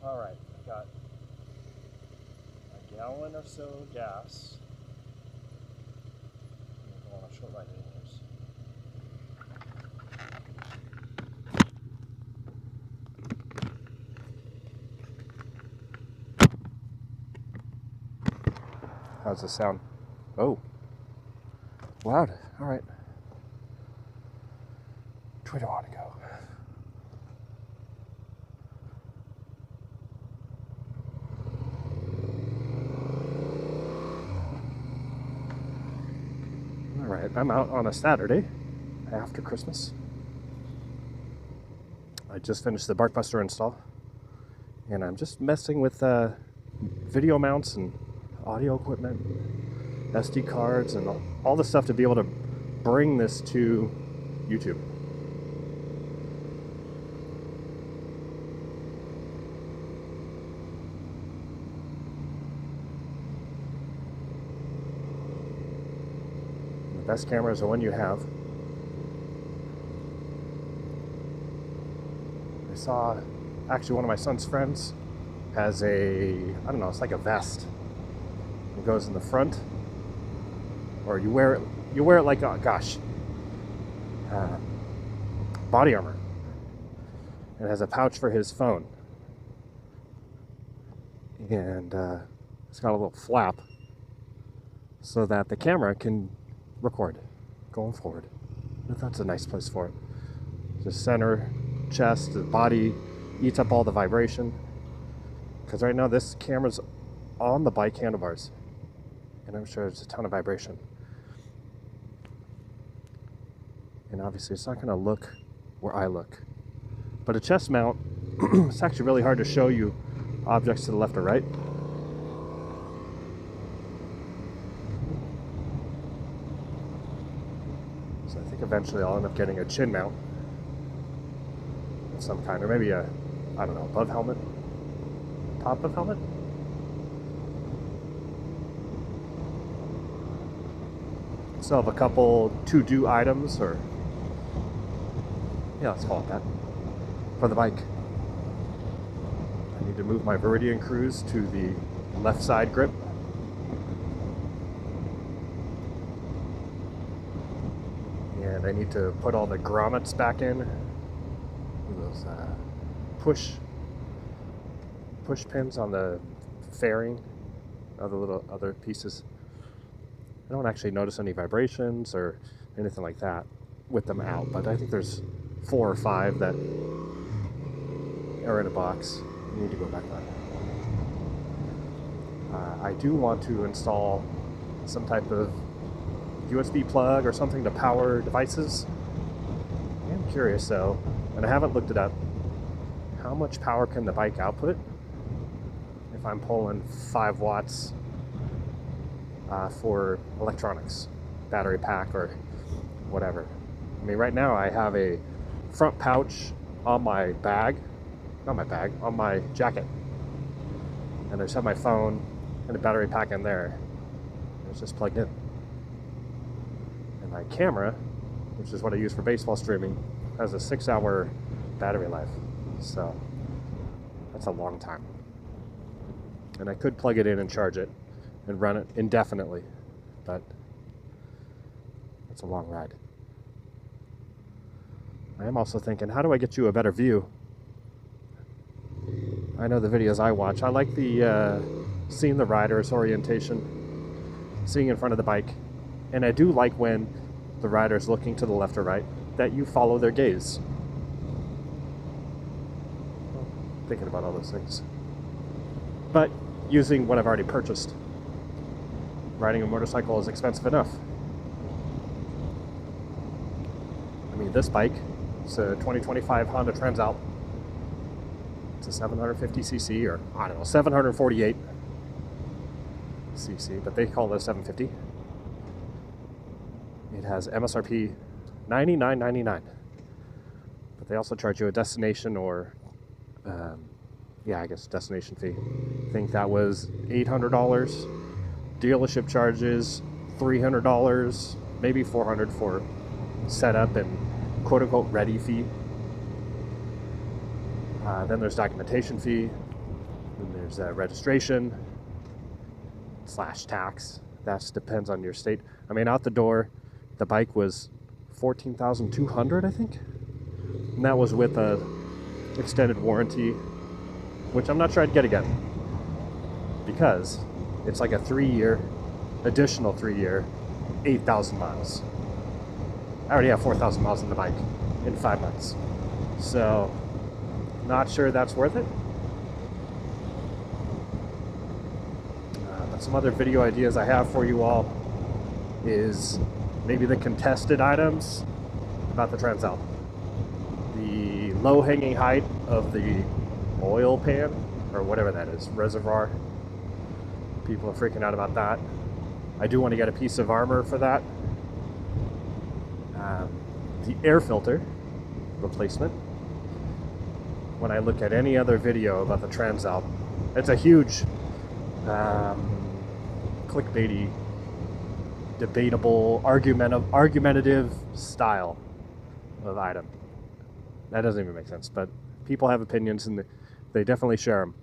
Alright, I've got a gallon or so of gas. I'm going to go on a short ride anyways. How's the sound? Oh, loud. Alright. Which way do I want to go? Alright, I'm out on a Saturday after Christmas. I just finished the BarkBuster install, and I'm just messing with video mounts and audio equipment, SD cards, and all the stuff to be able to bring this to YouTube. The best camera is the one you have. I saw, actually one of my son's friends has a, I don't know, it's like a vest. It goes in the front, or you wear it like, oh gosh, body armor. It has a pouch for his phone, and it's got a little flap so that the camera can record going forward. I thought that's a nice place for it. Just center, chest, the body eats up all the vibration, because right now this camera's on the bike handlebars, and I'm sure there's a ton of vibration. And obviously it's not going to look where I look. But a chest mount, it's actually really hard to show you objects to the left or right. So I think eventually I'll end up getting a chin mount of some kind, or maybe a, I don't know, above helmet, top of helmet. Still have a couple to-do items, or yeah, let's call it that, for the bike. I need to move my Viridian Cruise to the left side grip. And I need to put all the grommets back in. Those push pins on the fairing, other pieces. I don't actually notice any vibrations or anything like that with them out, but I think there's 4 or 5 that are in a box. You need to go back on. I do want to install some type of USB plug or something to power devices. I'm curious though, and I haven't looked it up, how much power can the bike output if I'm pulling 5 watts for electronics, battery pack or whatever. I mean, right now I have a front pouch on my bag, on my jacket, and I just have my phone and a battery pack in there. It's just plugged in. And my camera, which is what I use for baseball streaming, has a 6-hour battery life, so that's a long time. And I could plug it in and charge it and run it indefinitely, but it's a long ride. I am also thinking, how do I get you a better view? I know the videos I watch, I like the seeing the rider's orientation, seeing in front of the bike, and I do like when the rider's looking to the left or right, that you follow their gaze. Thinking about all those things. But using what I've already purchased. Riding a motorcycle is expensive enough. I mean, this bike, it's a 2025 Honda Transalp. It's a 750cc, or I don't know, 748 cc, but they call it a 750. It has MSRP $99.99, but they also charge you a destination or, yeah, I guess destination fee. I think that was $800. Dealership charges $300, maybe $400 for setup and quote-unquote ready fee. Then there's documentation fee, Then there's registration / tax. That depends on your state. I mean, out the door, the bike was $14,200, I think, and that was with a extended warranty, which I'm not sure I'd get again because it's like a 3-year, additional 3-year, 8,000 miles. I already have 4,000 miles on the bike in 5 months, so not sure that's worth it. But some other video ideas I have for you all is maybe the contested items about the Transalp. The low-hanging height of the oil pan, or whatever that is, reservoir. People are freaking out about that. I do want to get a piece of armor for that. The air filter replacement. When I look at any other video about the Transalp, it's a huge clickbaity, debatable, argumentative style of item. That doesn't even make sense, but people have opinions and they definitely share them.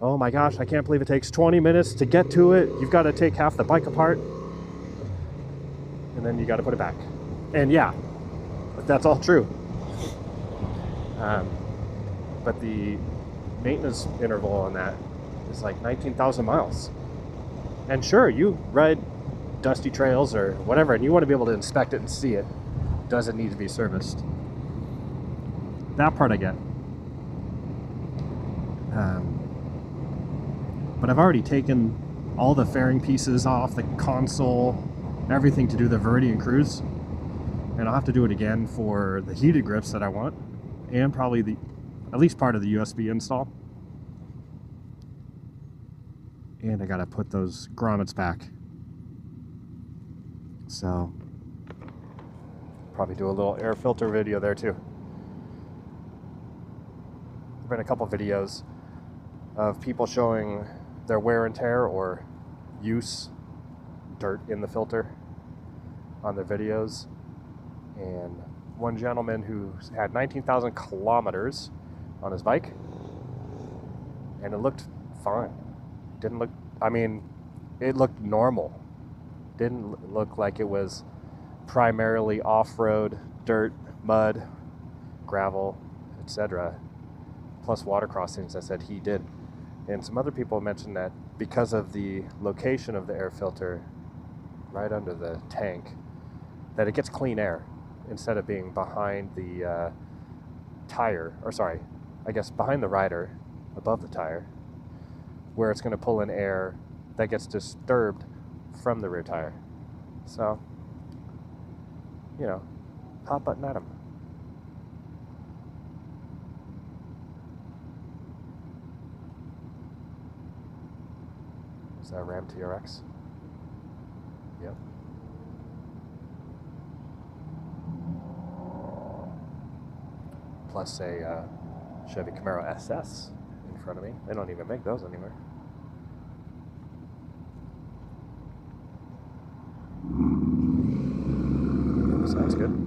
Oh my gosh, I can't believe it takes 20 minutes to get to it. You've got to take half the bike apart and then you got to put it back. And yeah, that's all true. But the maintenance interval on that is like 19,000 miles. And sure, you ride dusty trails or whatever, and you want to be able to inspect it and see it. Does it need to be serviced? That part I get. But I've already taken all the fairing pieces off the console, everything to do the Viridian Cruise, and I'll have to do it again for the heated grips that I want, and probably at least part of the USB install. And I gotta put those grommets back. So probably do a little air filter video there too. There've been a couple videos of people showing their wear and tear or use dirt in the filter on their videos. And one gentleman who had 19,000 kilometers on his bike, and it looked fine. Didn't look, I mean, it looked normal. Didn't look like it was primarily off-road, dirt, mud, gravel, etc. Plus water crossings, I said he did. And some other people mentioned that because of the location of the air filter right under the tank, that it gets clean air instead of being behind the tire, or sorry, I guess behind the rider, above the tire, where it's going to pull in air that gets disturbed from the rear tire. So, you know, hot button at 'em. Is that a Ram TRX? Yep. Plus a Chevy Camaro SS in front of me. They don't even make those anymore. Sounds good.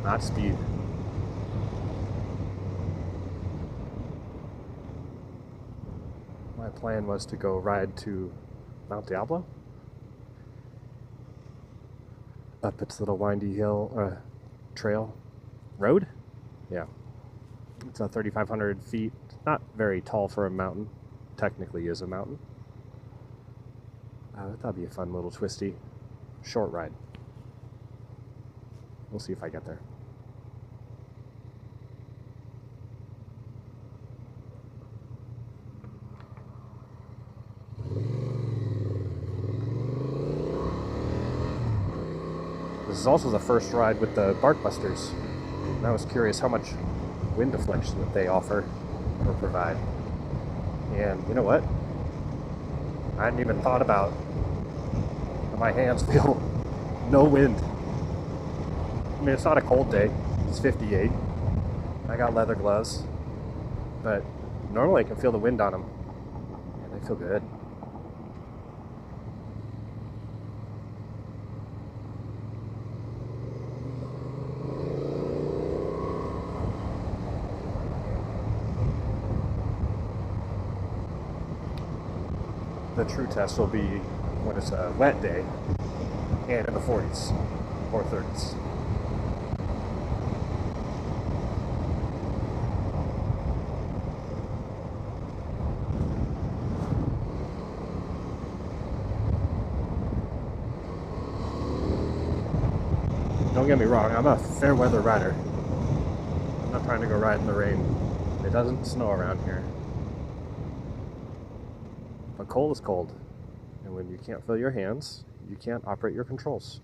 Not speed. My plan was to go ride to Mount Diablo, up its little windy hill trail road. Yeah, it's 3,500 feet. Not very tall for a mountain. Technically is a mountain. That'd be a fun little twisty short ride. We'll see if I get there. This is also the first ride with the Barkbusters. And I was curious how much wind deflection that they offer or provide. And you know what? I hadn't even thought about my hands feel no wind. I mean, it's not a cold day. It's 58. I got leather gloves. but normally I can feel the wind on them, and they feel good. The true test will be when it's a wet day and in the 40s or 30s. Don't get me wrong, I'm a fair weather rider. I'm not trying to go ride in the rain. It doesn't snow around here. But cold is cold. And when you can't feel your hands, you can't operate your controls.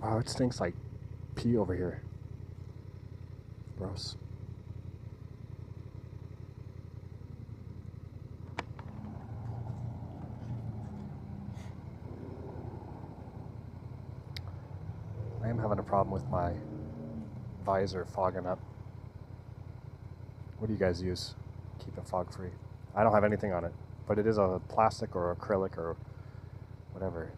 Wow, it stinks like pee over here. Gross. I am having a problem with my visor fogging up. What do you guys use? Keep it fog free. I don't have anything on it, but it is a plastic or acrylic or whatever.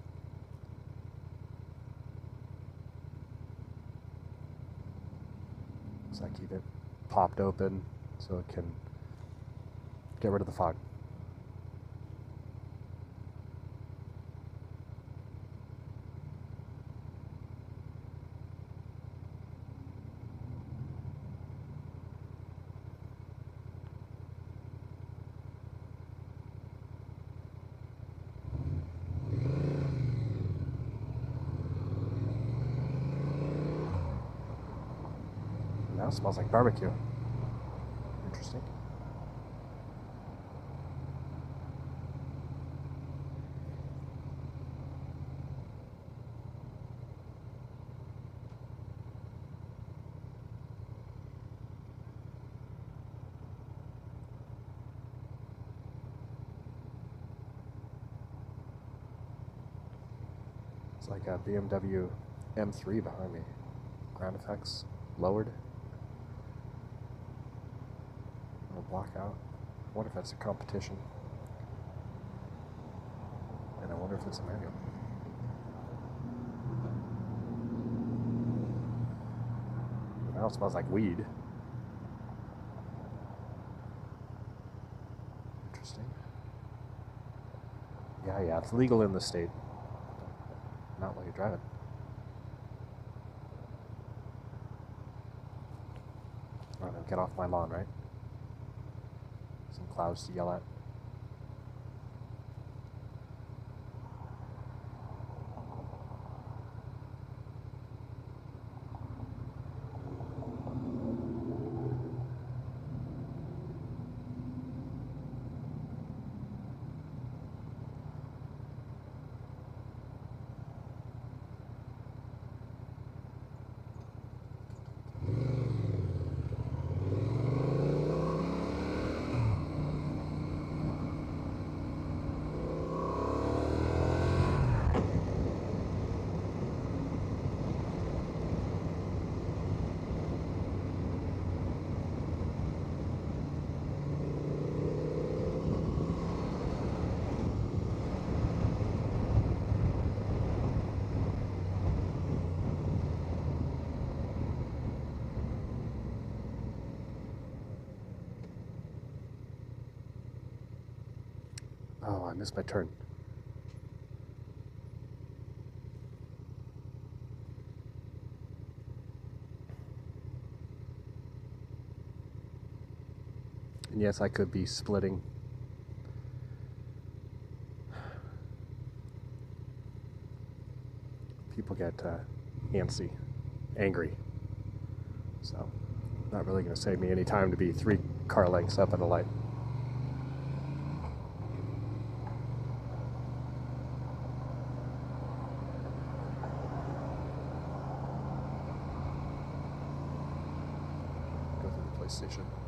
So I keep it popped open so it can get rid of the fog. Now it smells like barbecue. Interesting. It's like a BMW M3 behind me. Ground effects lowered. Blackout. I wonder if that's a competition. And I wonder if it's a manual. Now it smells like weed. Interesting. Yeah, it's legal in the state. Not while you're driving. I don't know, get off my lawn, right? Some clouds to yell at. Oh, I missed my turn. And yes, I could be splitting. People get antsy, angry. So, not really going to save me any time to be 3 car lengths up at a light. Go through the police station.